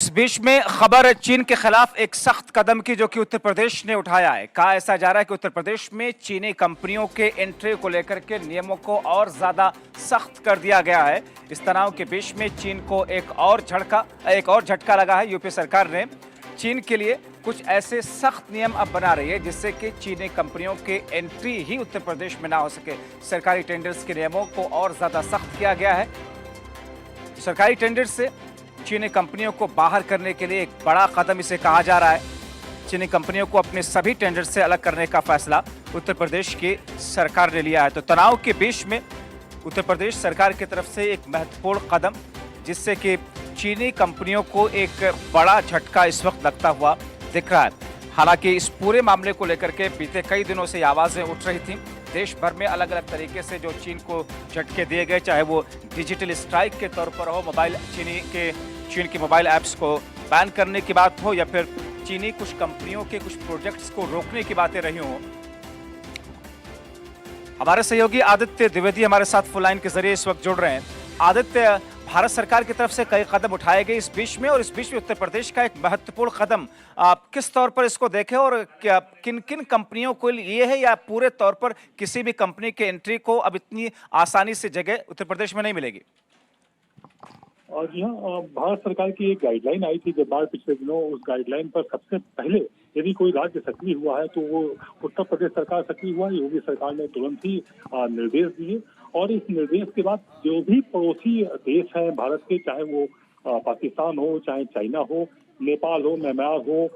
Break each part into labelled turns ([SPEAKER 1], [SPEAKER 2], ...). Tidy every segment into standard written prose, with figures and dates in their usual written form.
[SPEAKER 1] इस बीच में खबर चीन के खिलाफ एक सख्त कदम की जो कि उत्तर प्रदेश ने उठाया है। कहा ऐसा जा रहा है कि उत्तर प्रदेश में चीनी कंपनियों के एंट्री को लेकर के नियमों को और ज्यादा सख्त कर दिया गया है। इस तनाव के बीच में चीन को एक और झटका लगा है। यूपी सरकार ने चीन के लिए कुछ ऐसे सख्त नियम अब बना रही है जिससे कि चीनी कंपनियों के एंट्री ही उत्तर प्रदेश में ना हो सके। सरकारी टेंडर्स के नियमों को और ज्यादा सख्त किया गया है। सरकारी टेंडर से चीनी कंपनियों को बाहर करने के लिए एक बड़ा कदम इसे कहा जा रहा है। चीनी कंपनियों को अपने सभी टेंडर से अलग करने का फैसला उत्तर प्रदेश की सरकार ने लिया है। तो तनाव के बीच में उत्तर प्रदेश सरकार की तरफ से एक महत्वपूर्ण कदम, जिससे कि चीनी कंपनियों को एक बड़ा झटका इस वक्त लगता हुआ दिख रहा है। हालांकि इस पूरे मामले को लेकर के बीते कई दिनों से आवाजें उठ रही थी। देश भर में अलग अलग तरीके से जो चीन को झटके दिए गए, चाहे वो डिजिटल स्ट्राइक के तौर पर हो, चीन की मोबाइल ऐप्स को बैन करने की बात हो, या फिर चीनी कुछ कंपनियों के कुछ प्रोजेक्ट्स को रोकने की बातें रही हों। हमारे सहयोगी आदित्य द्विवेदी हमारे साथ फोन लाइन के जरिए इस वक्त जुड़ रहे हैं। आदित्य, भारत सरकार की तरफ से कई कदम उठाए गए इस बीच में, और इस बीच में उत्तर प्रदेश का एक महत्वपूर्ण कदम, आप किस तौर पर इसको देखें और क्या किन किन कंपनियों को लिए है, या पूरे तौर पर किसी भी कंपनी के एंट्री को अब इतनी आसानी से जगह उत्तर प्रदेश में नहीं मिलेगी?
[SPEAKER 2] और जी हाँ, भारत सरकार की एक गाइडलाइन आई थी जब पिछले दिनों। उस गाइडलाइन पर सबसे पहले यदि कोई राज्य सक्रिय हुआ है तो वो उत्तर प्रदेश सरकार सक्रिय हुआ। योगी सरकार ने तुरंत ही निर्देश दिए, और इस निर्देश के बाद जो भी पड़ोसी देश हैं भारत के, चाहे वो पाकिस्तान हो, चाहे चाइना हो, नेपाल हो, म्यांमार हो,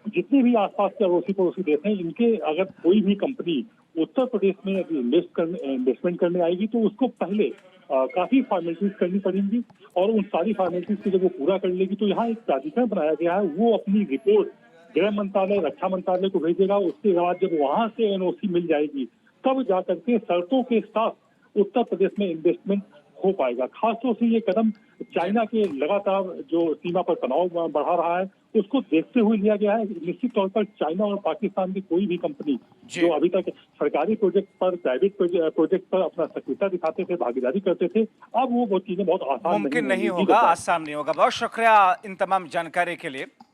[SPEAKER 2] जितने भी आसपास के अड़ोसी पड़ोसी देश हैं, इनके अगर कोई भी कंपनी उत्तर प्रदेश में इन्वेस्टमेंट करने आएगी तो उसको पहले काफी फॉर्मेलिटीज करनी पड़ेंगी, और उन सारी फॉर्मेलिटीज को जब वो पूरा कर लेगी तो यहाँ एक प्राधिकरण बनाया गया है। वो अपनी रिपोर्ट गृह मंत्रालय, रक्षा मंत्रालय को भेजेगा। उसके बाद जब वहां से एनओसी मिल जाएगी तब जाकर के शर्तों के साथ उत्तर प्रदेश में इन्वेस्टमेंट हो पाएगा। खासतौर से ये कदम चाइना के लगातार जो सीमा पर तनाव बढ़ा रहा है उसको देखते हुए लिया गया है। निश्चित तौर पर चाइना और पाकिस्तान की कोई भी कंपनी जो अभी तक सरकारी प्रोजेक्ट पर, प्राइवेट प्रोजेक्ट पर अपना सक्रियता दिखाते थे, भागीदारी करते थे, अब वो चीजें बहुत आसान
[SPEAKER 1] मुमकिन नहीं होगा, आसान नहीं होगा। बहुत शुक्रिया इन तमाम जानकारी के लिए।